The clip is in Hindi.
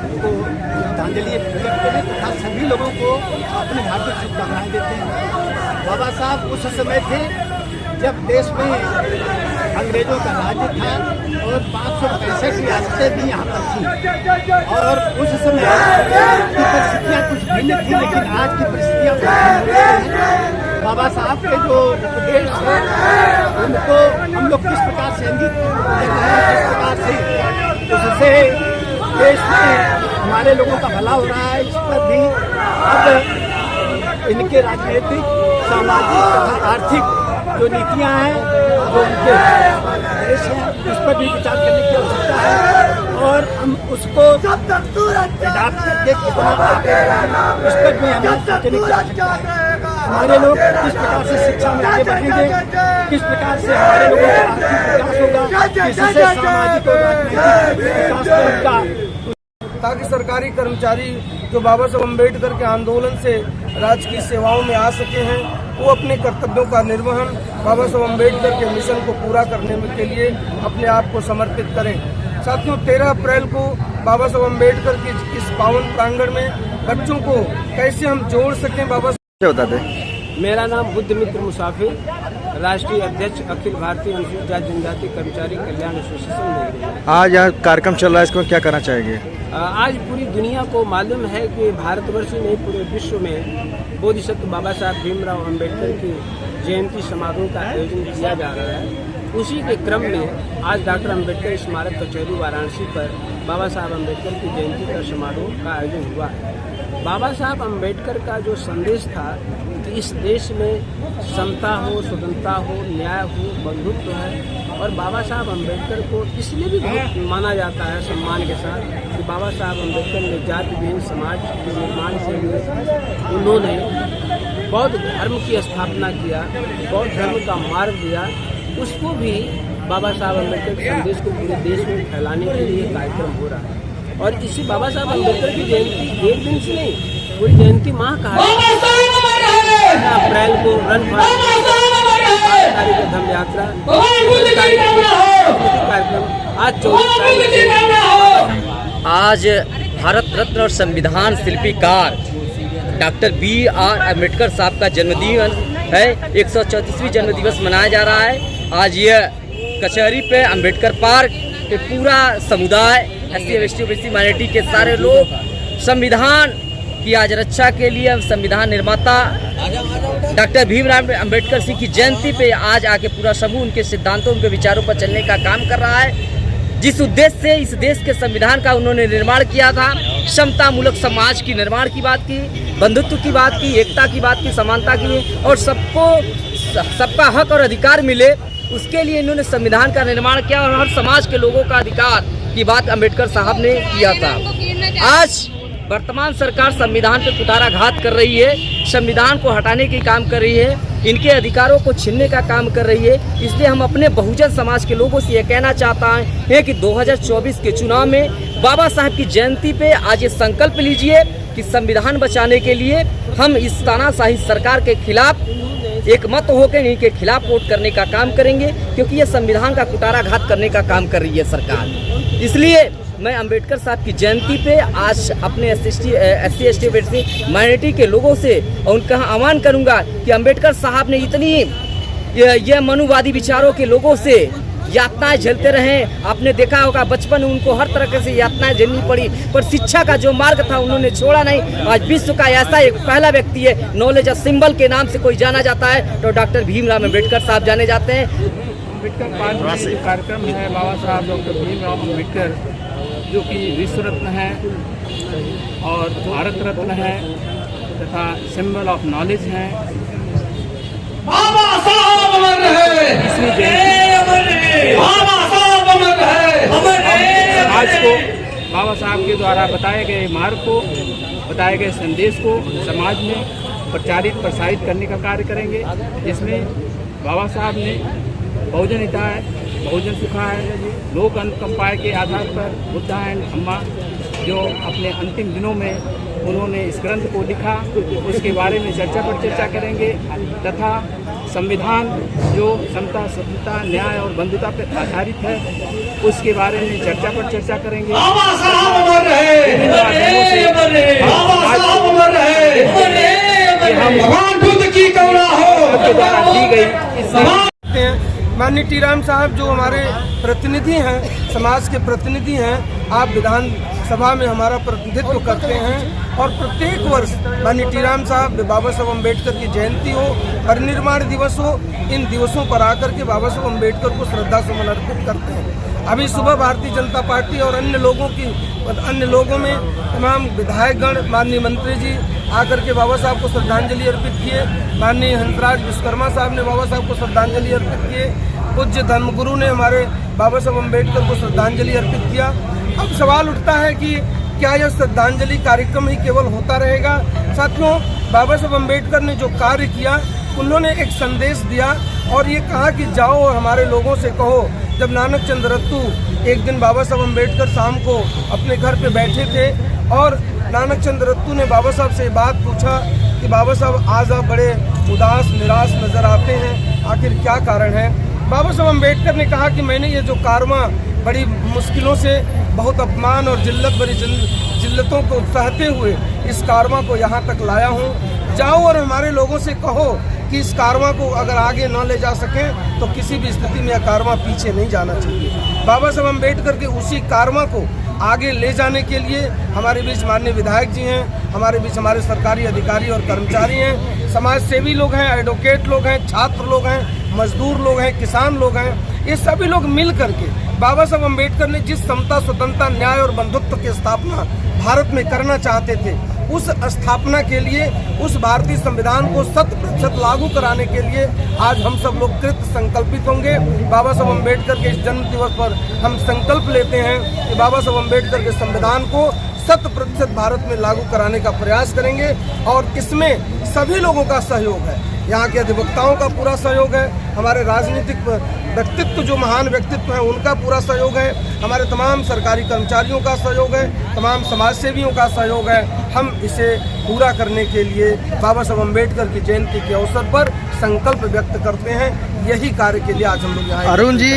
उनको श्रद्धांजलि व्यक्त करें तथा सभी लोगों को अपनी हार्दिक शुभकामनाएं देते हैं। बाबा साहब उस समय थे जब देश में अंग्रेजों का राज्य था और 565 रियासतें भी यहाँ पर थी और उस समय की परिस्थितियाँ कुछ भिन्न थी, लेकिन आज की परिस्थितियाँ हैं। बाबा साहब के जो उपदेश है उनको हम लोग किस प्रकार से अंगीकार करते हैं, किस प्रकार से उससे देश में हमारे लोगों का भला हो रहा है, इस पर भी अब इनके राजनीतिक, सामाजिक तथा आर्थिक जो नीतियां हैं, जो उनके देश हैं, उस पर भी विचार करने की आवश्यकता है और हम उसको अडॉप्ट करके कितना आगे इस पर भी हमें सोचने की आवश्यकता है। हमारे लोग किस प्रकार से शिक्षा में आगे बढ़ेंगे, किस प्रकार से हमारे लोगों का आर्थिक विकास होगा, किससे सामाजिक और राजनीतिक विकास होगा, ताकि सरकारी कर्मचारी जो बाबा साहब अम्बेडकर के आंदोलन से राज्य की सेवाओं में आ सके हैं, वो अपने कर्तव्यों का निर्वहन बाबा साहब अम्बेडकर के मिशन को पूरा करने के लिए अपने आप को समर्पित करें। साथियों, 13 अप्रैल को बाबा साहब अम्बेडकर के इस पावन प्रांगण में बच्चों को कैसे हम जोड़ सकें, बाबा क्या बताते? मेरा नाम बुद्ध मित्र मुसाफिर, राष्ट्रीय अध्यक्ष अखिल भारतीय अनुसूचित जाति जनजाति कर्मचारी कल्याण एसोसिएशन में। आज यहाँ कार्यक्रम चल रहा है, इसको क्या करना चाहेंगे? आज पूरी दुनिया को मालूम है कि भारतवर्ष ही नहीं पूरे विश्व में बोधिसत्व बाबा साहब भीमराव अम्बेडकर की जयंती समारोह का आयोजन किया जा रहा है। उसी के क्रम में आज डॉक्टर अम्बेडकर स्मारक कचहरी वाराणसी पर बाबा साहब अम्बेडकर की जयंती का समारोह का आयोजन हुआ है। बाबा साहब अम्बेडकर का जो संदेश था कि इस देश में समता हो, स्वतंत्रता हो, न्याय हो, बंधुत्व है और बाबा साहब अम्बेडकर को इसलिए भी बहुत माना जाता है सम्मान के साथ कि बाबा साहब अम्बेडकर ने जाति विहीन समाज के निर्माण से उन्होंने बौद्ध धर्म की स्थापना किया, बौद्ध धर्म का मार्ग दिया। उसको भी बाबा साहब अम्बेडकर के संदेश को पूरे देश में फैलाने के लिए कार्यक्रम हो रहा है और इसी बाबा साहब अम्बेडकर की जयंती एक दिन से नहीं, पूरी जयंती माह कहा अप्रैल को रन फॉर धर्म यात्रा कार्यक्रम आज 24 तारीख। आज भारत रत्न और संविधान शिल्पीकार डॉक्टर B.R. अम्बेडकर साहब का जन्मदिन है। 134वीं जन्म दिवस मनाया जा रहा है। आज यह कचहरी पे अम्बेडकर पार्क पे पूरा समुदाय SC, ST, माइनॉरिटी के सारे लोग संविधान की आज रक्षा के लिए संविधान निर्माता डॉक्टर भीमराव अम्बेडकर सिंह की जयंती पे आज आके पूरा समूह उनके सिद्धांतों, उनके विचारों पर चलने का काम कर रहा है। जिस उद्देश्य से इस देश के संविधान का उन्होंने निर्माण किया था, समता मूलक समाज की निर्माण की बात की, बंधुत्व की बात की, एकता की बात की, समानता की और सबका हक और अधिकार मिले, उसके लिए इन्होंने संविधान का निर्माण किया और हर समाज के लोगों का अधिकार की बात अम्बेडकर साहब ने किया था। आज वर्तमान सरकार संविधान पे कुठाराघात कर रही है, संविधान को हटाने की काम कर रही है, इनके अधिकारों को छीनने का काम कर रही है। इसलिए हम अपने बहुजन समाज के लोगों से ये कहना चाहता है कि 2024 के चुनाव में बाबा साहब की जयंती पे आज ये संकल्प लीजिए कि संविधान बचाने के लिए हम इस तानाशाही सरकार के खिलाफ एक मत होकर इनके खिलाफ वोट करने का काम करेंगे, क्योंकि ये संविधान का कुठाराघात करने का काम कर रही है सरकार। इसलिए मैं अम्बेडकर साहब की जयंती पे आज अपने SC, ST, माइनॉरिटी के लोगों से उनका आह्वान करूंगा कि अम्बेडकर साहब ने इतनी ये मनुवादी विचारों के लोगों से यातनाएं झेलते रहे। आपने देखा होगा बचपन में उनको हर तरह से यातनाएं झेलनी पड़ी, पर शिक्षा का जो मार्ग था उन्होंने छोड़ा नहीं। आज विश्व का ऐसा एक पहला व्यक्ति है, नॉलेज ऑफ सिंबल के नाम से कोई जाना जाता है तो डॉक्टर भीमराव अम्बेडकर साहब जाने जाते हैं। अम्बेडकर पार्क में जो कार्यक्रम है, बाबा साहब डॉक्टर भीमराव अम्बेडकर जो कि विश्व रत्न है और भारत रत्न है तथा सिंबल ऑफ नॉलेज है, इसमें आज को बाबा साहब के द्वारा बताए गए मार्ग को, बताए गए संदेश को समाज में प्रसारित करने का कार्य करेंगे, जिसमें बाबा साहब ने बहुजन हिताय, बहुजन सुखाय, लोक अनुकंपाय के आधार पर बुद्धा एंड अम्मा जो अपने अंतिम दिनों में उन्होंने इस ग्रंथ को लिखा, उसके बारे में चर्चा पर चर्चा करेंगे तथा संविधान जो समता, सभ्यता, न्याय और बंधुता पर आधारित है उसके बारे में चर्चा पर चर्चा करेंगे। द्वारा दी गई माननीय टीराम साहब जो हमारे प्रतिनिधि हैं, समाज के प्रतिनिधि हैं, आप विधान सभा में हमारा प्रतिनिधित्व करते हैं और प्रत्येक वर्ष माननीय टीराम साहब बाबा साहब अम्बेडकर की जयंती हो, परिनिर्वाण दिवस हो, इन दिवसों पर आकर के बाबा साहब अम्बेडकर को श्रद्धा सुमन अर्पित करते हैं। अभी सुबह भारतीय जनता पार्टी और अन्य लोगों में तमाम विधायकगण, माननीय मंत्री जी आकर के बाबा साहब को श्रद्धांजलि अर्पित किए। माननीय हंसराज विश्वकर्मा साहब ने बाबा साहब को श्रद्धांजलि अर्पित किए। पूज्य धर्मगुरु ने हमारे बाबा साहब अम्बेडकर को श्रद्धांजलि अर्पित किया। अब सवाल उठता है कि क्या यह श्रद्धांजलि कार्यक्रम ही केवल होता रहेगा? साथियों, बाबा साहब अम्बेडकर ने जो कार्य किया, उन्होंने एक संदेश दिया और ये कहा कि जाओ और हमारे लोगों से कहो। जब नानक चंद रत्तू एक दिन बाबा साहब अम्बेडकर शाम को अपने घर पे बैठे थे और नानक चंद रत्तू ने बाबा साहब से बात पूछा कि बाबा साहब आज आप बड़े उदास निराश नजर आते हैं, आखिर क्या कारण है? बाबा साहब अम्बेडकर ने कहा कि मैंने ये जो कारवां बड़ी मुश्किलों से, बहुत अपमान और जिल्लतों को सहते हुए इस कारवां को यहाँ तक लाया हूँ। जाओ और हमारे लोगों से कहो कि इस कारवां को अगर आगे न ले जा सकें तो किसी भी स्थिति में यह कारवां पीछे नहीं जाना चाहिए। बाबा साहब अम्बेडकर के उसी कारवां को आगे ले जाने के लिए हमारे बीच माननीय विधायक जी हैं, हमारे बीच हमारे सरकारी अधिकारी और कर्मचारी हैं, समाज सेवी लोग हैं, एडवोकेट लोग हैं, छात्र लोग हैं, मजदूर लोग हैं, किसान लोग हैं। ये सभी लोग मिल करके बाबा साहब अम्बेडकर ने जिस समता, स्वतंत्रता, न्याय और बंधुत्व की स्थापना भारत में करना चाहते थे, उस स्थापना के लिए, उस भारतीय संविधान को 100% लागू कराने के लिए आज हम सब लोग कृत संकल्पित होंगे। बाबा साहब अम्बेडकर के इस जन्म दिवस पर हम संकल्प लेते हैं कि बाबा साहब अम्बेडकर के संविधान को 100% भारत में लागू कराने का प्रयास करेंगे और इसमें सभी लोगों का सहयोग है। यहाँ के अधिवक्ताओं का पूरा सहयोग है, हमारे राजनीतिक व्यक्तित्व जो महान व्यक्तित्व हैं उनका पूरा सहयोग है, हमारे तमाम सरकारी कर्मचारियों का सहयोग है, तमाम समाज सेवियों का सहयोग है। हम इसे पूरा करने के लिए बाबा साहब अम्बेडकर की जयंती के अवसर पर संकल्प व्यक्त करते हैं। यही कार्य के लिए आज हम लोग यहाँ अरुण जी